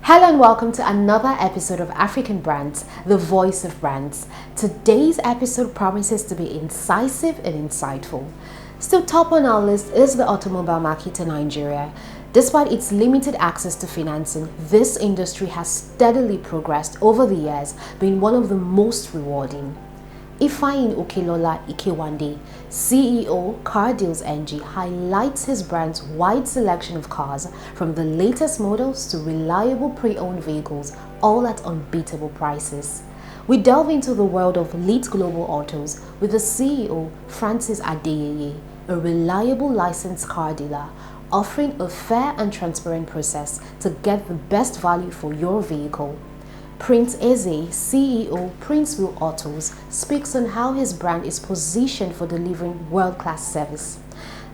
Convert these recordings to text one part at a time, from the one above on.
Hello and welcome to another episode of African Brands, the voice of brands. Today's episode promises to be incisive and insightful. Still top on our list is the automobile market in Nigeria. Despite its limited access to financing, this industry has steadily progressed over the years, being one of the most rewarding. Ifeanyi Okelola Ikewande, CEO Car Deals NG, highlights his brand's wide selection of cars, from the latest models to reliable pre-owned vehicles, all at unbeatable prices. We delve into the world of Lead Global Autos with the CEO Francis Adeyeye, a reliable licensed car dealer, offering a fair and transparent process to get the best value for your vehicle. Prince Eze, CEO Prince Will Autos, speaks on how his brand is positioned for delivering world-class service.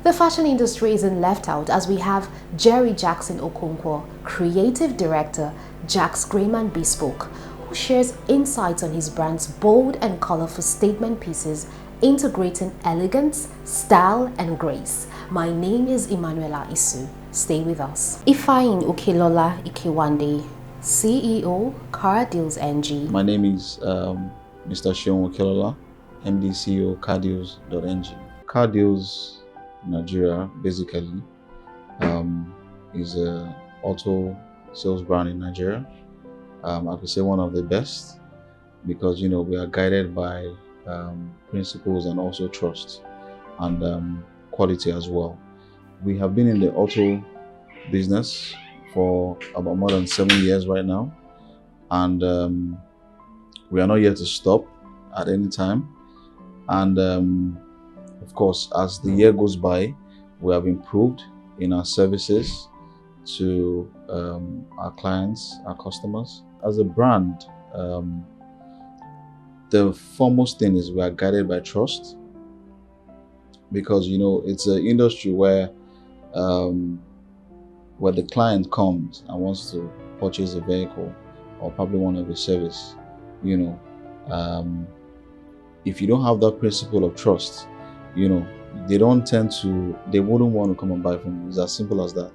The fashion industry isn't left out, as we have Jerry Jackson Okonkwo, Creative Director, Jack's GREHMAN Bespoke, who shares insights on his brand's bold and colorful statement pieces, integrating elegance, style, and grace. My name is Emanuela Isu. Stay with us. Ifeanyi Okelola Ikewande, CEO Car Deals NG. My name is Mr. Seun Okelola, MD CEO Cardeals.ng. Car Deals Nigeria basically is a auto sales brand in Nigeria. I could say one of the best, because we are guided by principles and also trust and quality as well. We have been in the auto business for about more than 7 years right now, and we are not here to stop at any time. And of course, as the year goes by, we have improved in our services to our clients, our customers. As a brand, the foremost thing is we are guided by trust, because it's an industry where the client comes and wants to purchase a vehicle or probably one of a service, if you don't have that principle of trust, they wouldn't want to come and buy from you. It's as simple as that,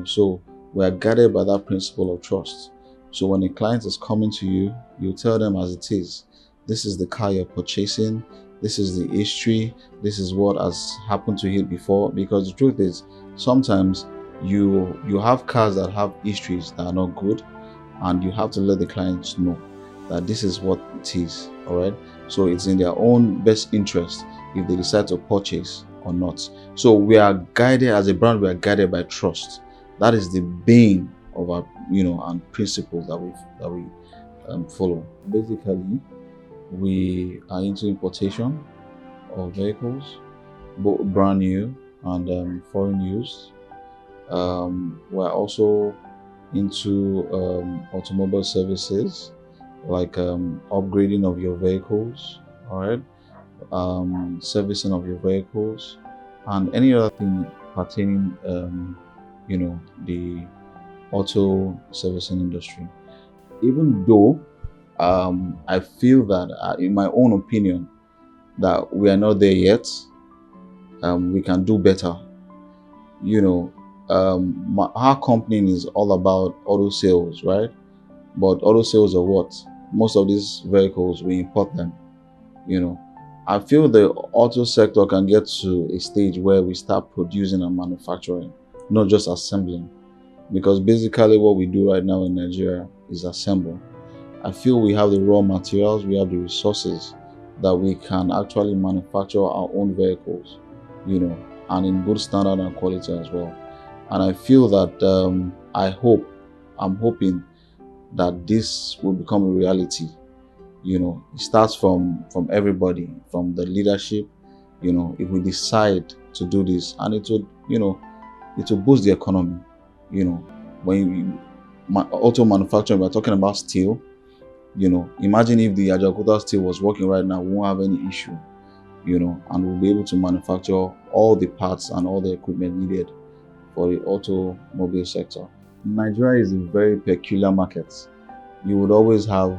So we are guided by that principle of trust. So when a client is coming to you, you tell them as it is. This is the car you're purchasing. This is the history. This is what has happened to it before. Because the truth is, sometimes you have cars that have histories that are not good, and you have to let the clients know that this is what it is. All right, so it's in their own best interest if they decide to purchase or not. So we are guided as a brand. We are guided by trust. That is the bane of our and principles that we follow. Basically, we are into importation of vehicles, both brand new and foreign used. We're also into automobile services, like upgrading of your vehicles, all right, servicing of your vehicles, and any other thing pertaining, the auto servicing industry. Even though I feel that, in my own opinion, that we are not there yet, we can do better. Our company is all about auto sales, right? But auto sales are what? Most of these vehicles, we import them. I feel the auto sector can get to a stage where we start producing and manufacturing, not just assembling. Because basically what we do right now in Nigeria is assemble. I feel we have the raw materials, we have the resources that we can actually manufacture our own vehicles, and in good standard and quality as well. And I feel that I'm hoping that this will become a reality. It starts from everybody, from the leadership. If we decide to do this, and it will boost the economy. When auto manufacturing, we're talking about steel. Imagine if the Ajaokuta steel was working right now, we won't have any issue. And we'll be able to manufacture all the parts and all the equipment needed for the automobile sector. Nigeria is a very peculiar market. You would always have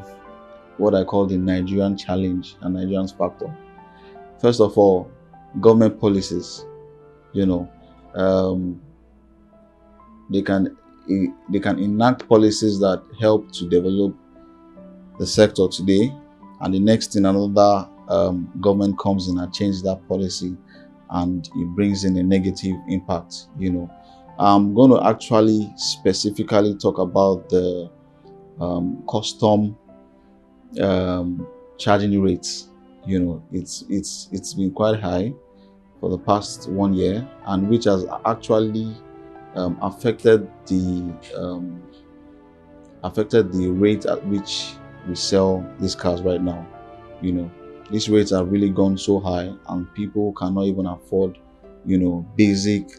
what I call the Nigerian challenge and Nigerian factor. First of all, government policies. They can they can enact policies that help to develop the sector today, and the next thing another government comes in and changes that policy, and it brings in a negative impact. I'm going to actually specifically talk about the custom charging rates. It's been quite high for the past 1 year, and which has actually affected the rate at which we sell these cars right now. These rates have really gone so high, and people cannot even afford basic,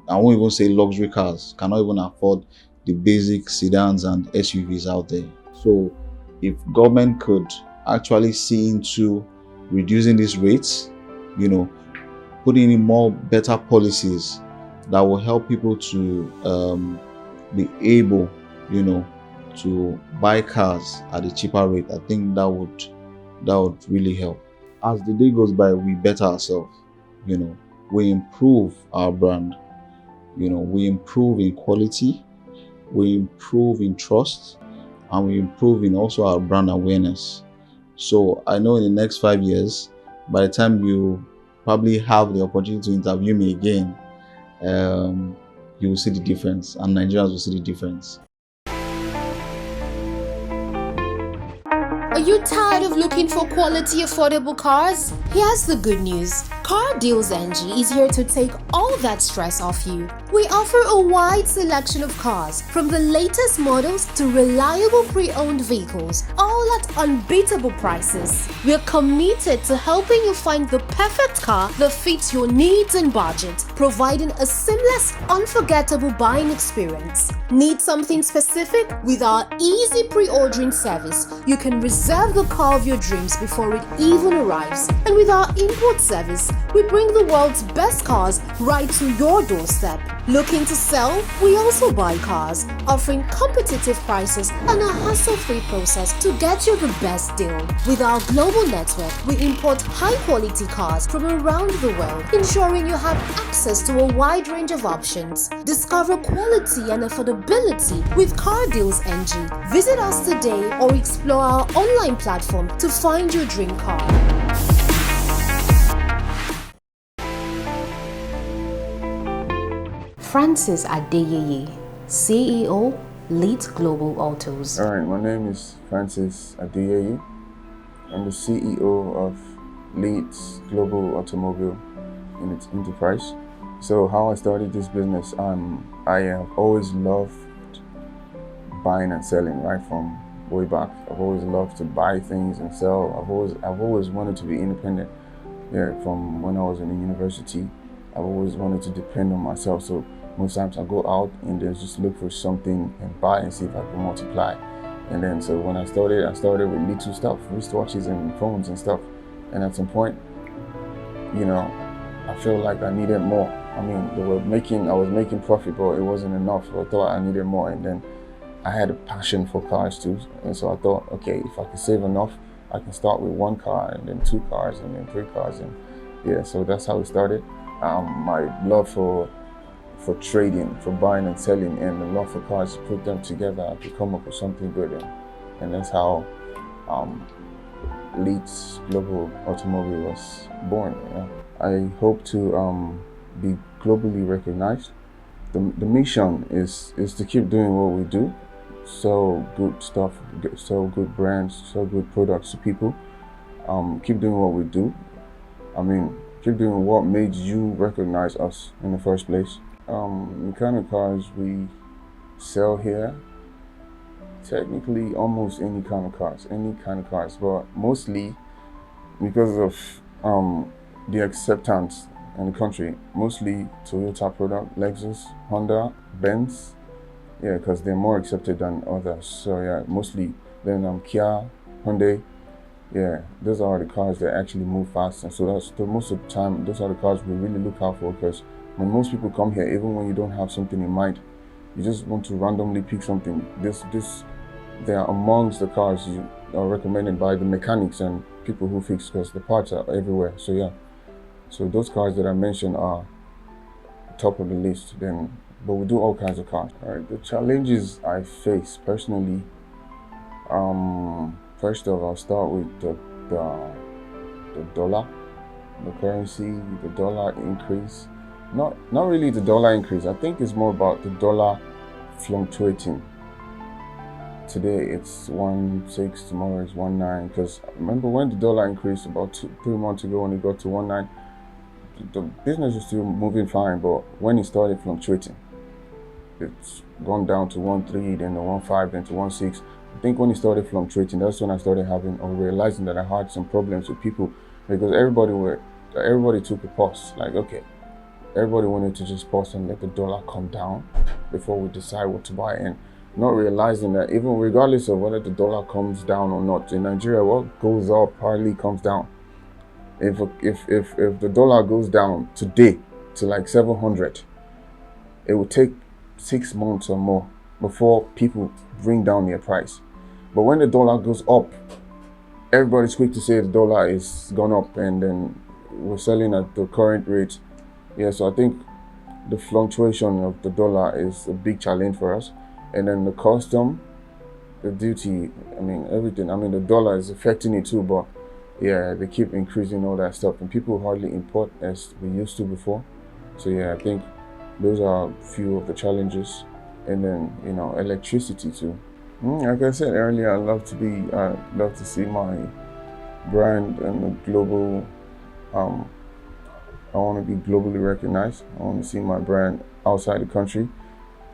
I won't even say luxury cars, cannot even afford the basic sedans and SUVs out there. So if government could actually see into reducing these rates, putting in more better policies that will help people to be able, to buy cars at a cheaper rate, I think that would really help. As the day goes by, we better ourselves. We improve our brand. We improve in quality, we improve in trust, and we improve in also our brand awareness. So I know in the next 5 years, by the time you probably have the opportunity to interview me again, you will see the difference, and Nigerians will see the difference. Are you tired of looking for quality, affordable cars? Here's the good news. Car Deals NG is here to take all that stress off you. We offer a wide selection of cars, from the latest models to reliable pre-owned vehicles, all at unbeatable prices. We're committed to helping you find the perfect car that fits your needs and budget, providing a seamless, unforgettable buying experience. Need something specific? With our easy pre-ordering service, you can reserve the car of your dreams before it even arrives. And with our import service, we bring the world's best cars right to your doorstep. Looking to sell? We also buy cars, offering competitive prices and a hassle-free process to get you the best deal. With our global network, we import high-quality cars from around the world, ensuring you have access to a wide range of options. Discover quality and affordability with Car Deals NG. Visit us today or explore our online platform to find your dream car. Francis Adeyeye, CEO, Lead Global Autos. All right, my name is Francis Adeyeye. I'm the CEO of Leeds Global Automobile in its enterprise. So how I started this business, I have always loved buying and selling right from way back. I've always loved to buy things and sell. I've always wanted to be independent. Yeah, from when I was in the university, I've always wanted to depend on myself. So most times I go out and then just look for something and buy and see if I can multiply. And then so when I started with little stuff, wristwatches and phones and stuff. And at some point, I feel like I needed more. I mean, I was making profit, but it wasn't enough. So I thought I needed more. And then I had a passion for cars too. And so I thought, okay, if I can save enough, I can start with 1 car and then 2 cars and then 3 cars. And yeah, so that's how it started. My love for trading, for buying and selling, and the love for cars, put them together to come up with something good. And that's how Leeds Global Automobile was born. Yeah. I hope to be globally recognized. The mission is to keep doing what we do, sell good stuff, sell good brands, sell good products to people. Keep doing what we do. I mean, keep doing what made you recognize us in the first place. The kind of cars we sell here, technically almost any kind of cars, but mostly because of the acceptance in the country, mostly Toyota product, Lexus, Honda, Benz, yeah, because they're more accepted than others. So yeah, mostly then Kia, Hyundai, yeah, those are the cars that actually move fast. And so most of the time, those are the cars we really look out for, because when most people come here, even when you don't have something in mind, you just want to randomly pick something. They are amongst the cars you are recommended by the mechanics and people who fix, because the parts are everywhere. So yeah, so those cars that I mentioned are top of the list. Then but we do all kinds of cars. All right, the challenges I face personally. First off, I'll start with the dollar, the currency, the dollar increase. Not really the dollar increase. I think it's more about the dollar fluctuating. Today it's 1.6, tomorrow it's 1.9. Because remember when the dollar increased about 3 months ago, when it got to 1.9, the business was still moving fine. But when it started fluctuating, it's gone down to 1.3, then to 1.5, then to 1.6. I think when it started fluctuating, that's when I started having or realizing that I had some problems with people, because everybody took a pause. Like, okay, everybody wanted to just pause and let the dollar come down before we decide what to buy, and not realizing that even regardless of whether the dollar comes down or not, in Nigeria, what goes up hardly comes down. If the dollar goes down today to like 700, it will take 6 months or more before people bring down their price. But when the dollar goes up, everybody's quick to say the dollar is gone up, and then we're selling at the current rate. Yeah, so I think the fluctuation of the dollar is a big challenge for us. And then the custom, the duty, I mean, everything. I mean, the dollar is affecting it too, but yeah, they keep increasing all that stuff, and people hardly import as we used to before. So yeah, I think those are a few of the challenges. And then, electricity too. Like I said earlier, I love to see my brand and the global, I want to be globally recognized. I want to see my brand outside the country,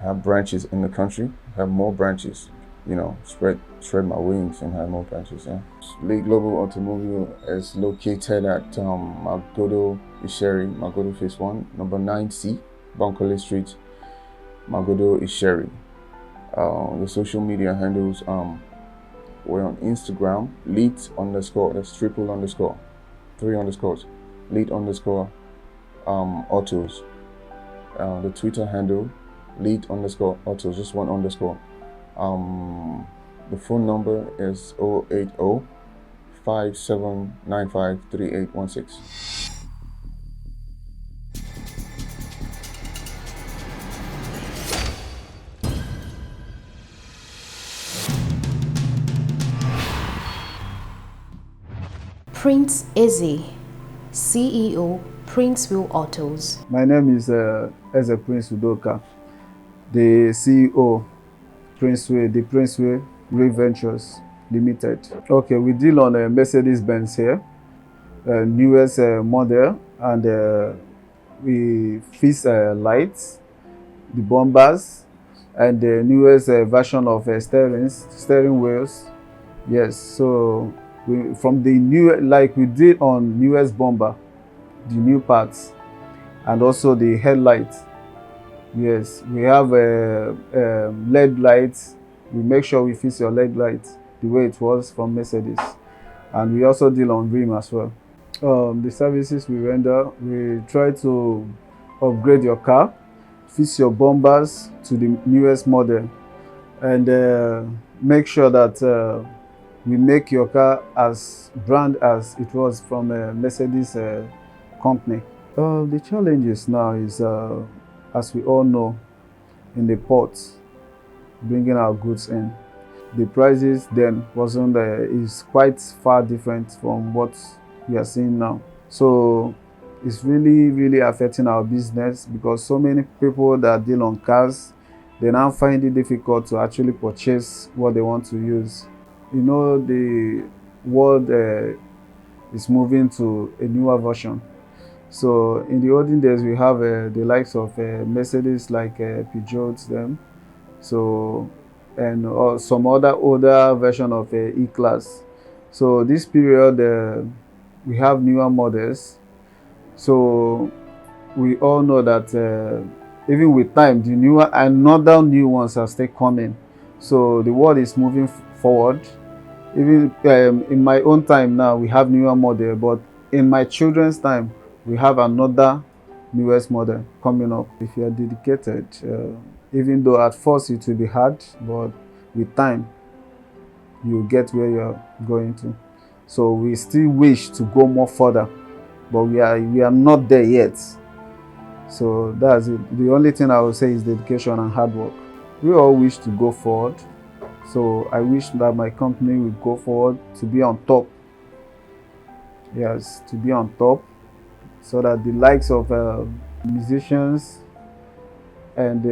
have branches in the country, have more branches, spread my wings and have more branches, yeah. Late Global Automobile is located at Magodo Isheri, Magodo Phase 1, number 9C, Bankole Street, Magodo Isheri. The social media handles, we're on Instagram, lead_, that's triple underscore, 3 underscores, lead_, autos. The Twitter handle, lead_autos, just 1 underscore. The phone number is 080 5795 3816. Prince Izzy, CEO, Princeville Autos. My name is Eze Prince Udoka, the CEO, the Princeville Grey Ventures Limited. Okay, we deal on a Mercedes-Benz here, newest model, and we fix lights, the bumpers, and the newest version of steering wheels. Yes, so from the new, like we did on newest bumper, the new parts, and also the headlights. Yes, we have LED lights. We make sure we fix your LED lights the way it was from Mercedes, and we also deal on Rim as well. The services we render, we try to upgrade your car, fix your bumpers to the newest model, and make sure that we make your car as brand as it was from a Mercedes company. The challenges now is, as we all know, in the ports, bringing our goods in. The prices then wasn't is quite far different from what we are seeing now. So it's really affecting our business, because so many people that deal on cars, they now find it difficult to actually purchase what they want to use. The world is moving to a newer version. So in the olden days, we have the likes of Mercedes, like Peugeot, them. So, and some other older version of E-Class. So this period, we have newer models. So we all know that even with time, another new ones are still coming. So the world is moving forward. Even in my own time now, we have newer model, but in my children's time, we have another newest model coming up. If you are dedicated, even though at first it will be hard, but with time, you get where you are going to. So we still wish to go more further, but we are not there yet. So that's it. The only thing I would say is dedication and hard work. We all wish to go forward. So I wish that my company will go forward to be on top. Yes, to be on top, so that the likes of musicians and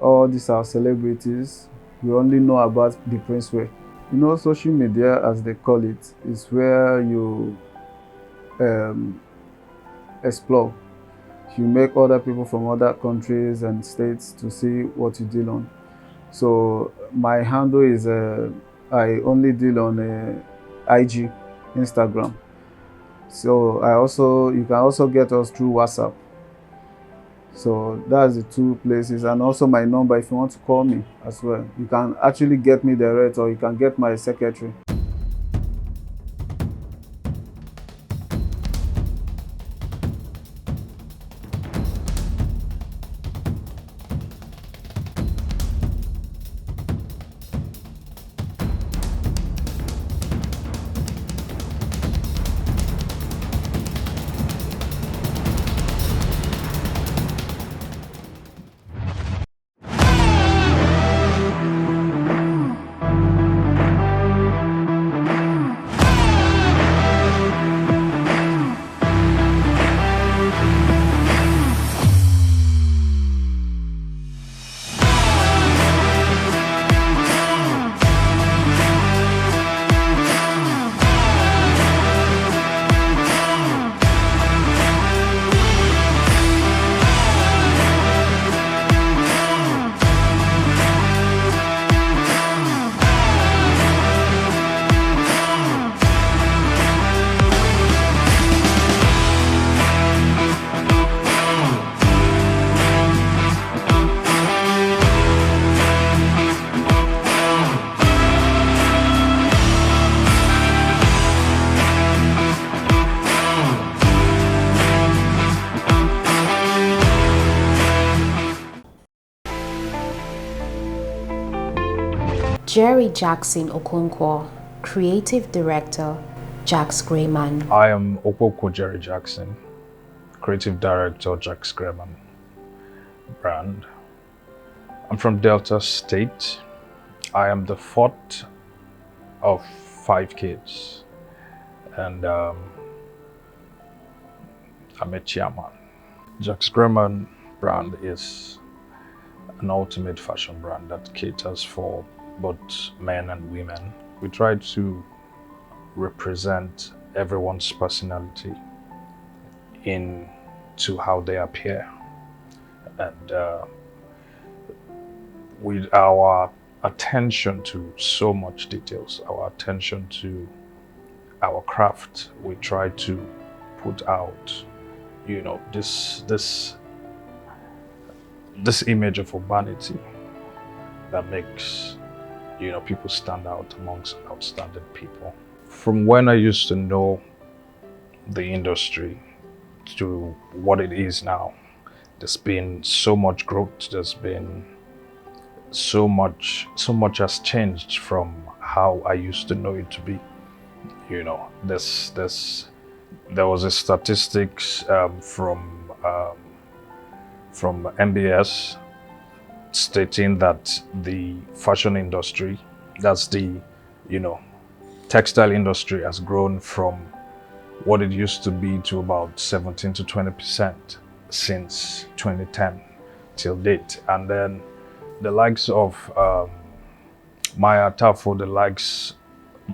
all these our celebrities will only know about the Princeway. You know, social media, as they call it, is where you explore. You make other people from other countries and states to see what you deal on. So my handle is I only deal on IG, Instagram. So you can also get us through WhatsApp. So that's the two places, and also my number if you want to call me as well. You can actually get me direct, or you can get my secretary. Jerry Jackson Okonkwo, Creative Director, Jack's GREHMAN. I am Okoko Jerry Jackson, Creative Director, Jack's GREHMAN brand. I'm from Delta State. I am the fourth of 5 kids, and I'm a chairman. Jack's GREHMAN brand is an ultimate fashion brand that caters for both men and women. We try to represent everyone's personality into how they appear, and with our attention to so much details, our attention to our craft, we try to put out, you know, this image of urbanity that makes, you know, people stand out amongst outstanding people. From when I used to know the industry to what it is now, there's been so much growth. There's been so much has changed from how I used to know it to be. You know, there was a statistics from MBS stating that the fashion industry, that's the, you know, textile industry, has grown from what it used to be to about 17 to 20% since 2010 till date. And then the likes of Maya Tafo, the likes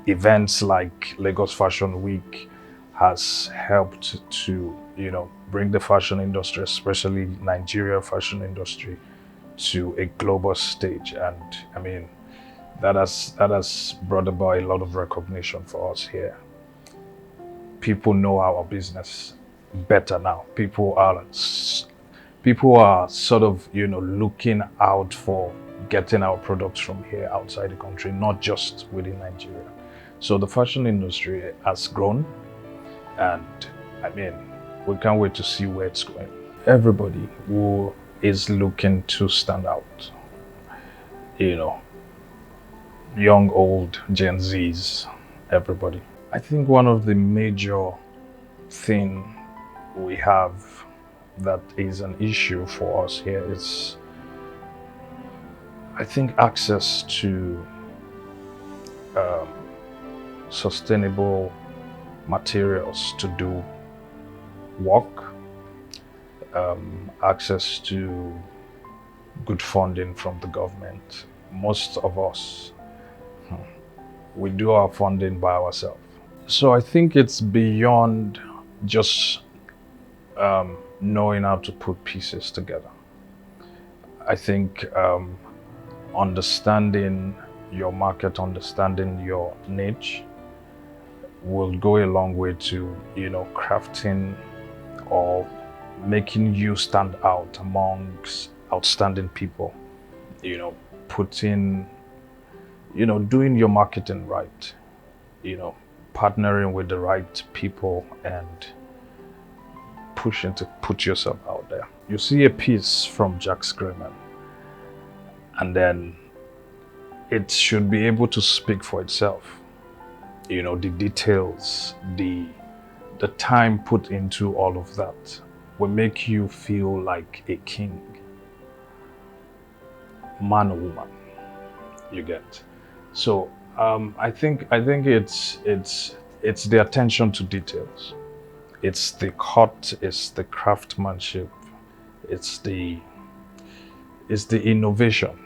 events like Lagos Fashion Week has helped to, you know, bring the fashion industry, especially Nigeria fashion industry, to a global stage. And I mean, that has brought about a lot of recognition for us here. People know our business better now. People are sort of, you know, looking out for getting our products from here outside the country, not just within Nigeria. So the fashion industry has grown, and I mean, we can't wait to see where it's going. Everybody who is looking to stand out, you know, young, old, Gen Zs, everybody. I think one of the major thing we have that is an issue for us here is, I think, access to sustainable materials to do work, access to good funding from the government. Most of us, we do our funding by ourselves. So I think it's beyond just knowing how to put pieces together. I think understanding your market, understanding your niche will go a long way to, crafting or making you stand out amongst outstanding people. Putting, doing your marketing right, partnering with the right people and pushing to put yourself out there. You see a piece from GREHMAN, and then it should be able to speak for itself. The details, the time put into all of that will make you feel like a king, man or woman. You get. So I think it's the attention to details. It's the cut, it's the craftsmanship, it's the innovation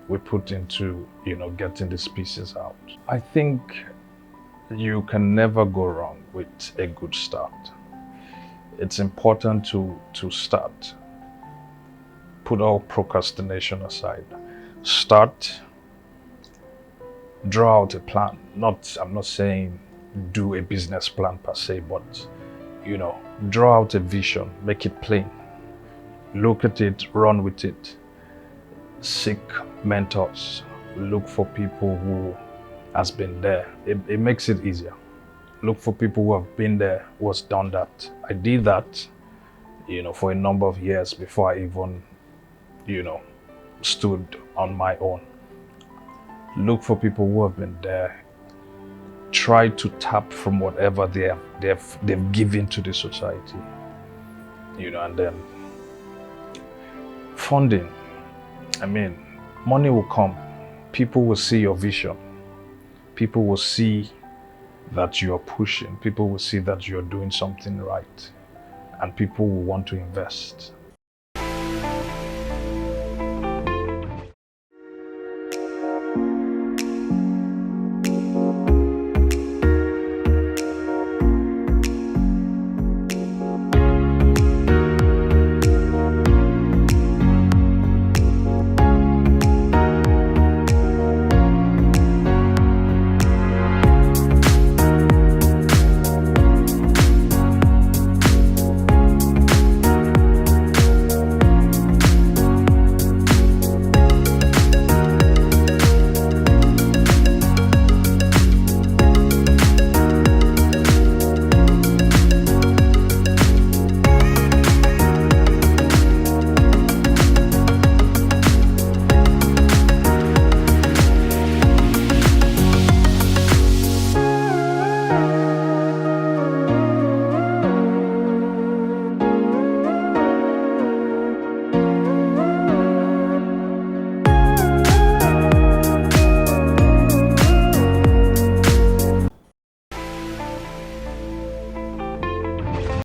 we put into, getting these pieces out. I think you can never go wrong with a good start. It's important to start. Put all procrastination aside. Start. Draw out a plan. I'm not saying do a business plan per se, but draw out a vision, make it plain. Look at it, run with it. Seek mentors. Look for people who has been there. It makes it easier. Look for people who have been there, who has done that. I did that, for a number of years before I even, stood on my own. Look for people who have been there. Try to tap from whatever they've given to the society, and then funding. I mean, money will come. People will see your vision. People will see that you're pushing. People will see that you're doing something right. And people will want to invest.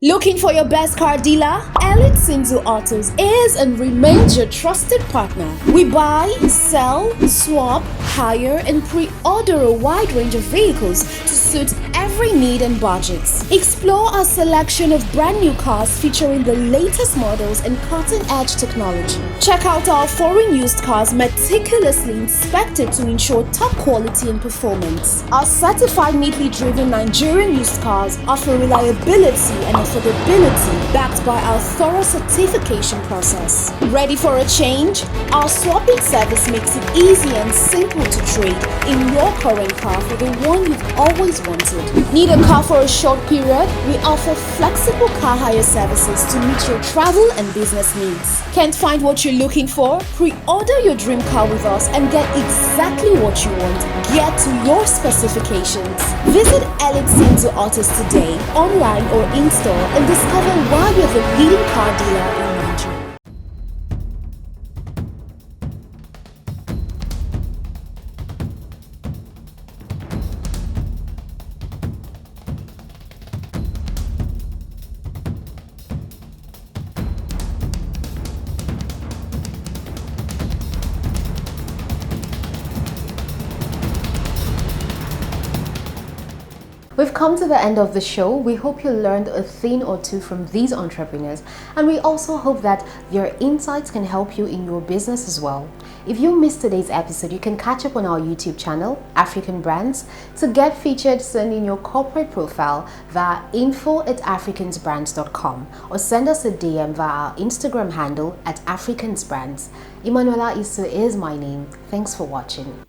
Looking for your best car dealer? Elite Sinzu Autos is and remains your trusted partner. We buy, sell, swap, hire and pre-order a wide range of vehicles to suit every need and budget. Explore our selection of brand new cars featuring the latest models and cutting-edge technology. Check out our foreign used cars meticulously inspected to ensure top quality and performance. Our certified neatly driven Nigerian used cars offer reliability and affordability backed by our thorough certification process. Ready for a change? Our swapping service makes it easy and simple to trade in your current car for the one you've always wanted. Need a car for a short period? We offer flexible car hire services to meet your travel and business needs. Can't find what you're looking for? Pre-order your dream car with us and get exactly what you want. Get to your specifications. Visit Elite Sinto Autos today, online or in-store, and discover why we're the leading car dealer in Nigeria. We've come to the end of the show. We hope you learned a thing or two from these entrepreneurs, and we also hope that their insights can help you in your business as well. If you missed today's episode, you can catch up on our YouTube channel, African Brands. To get featured, send in your corporate profile via info@africansbrands.com or send us a DM via our Instagram handle @africansbrands. Emanuela Isu is my name. Thanks for watching.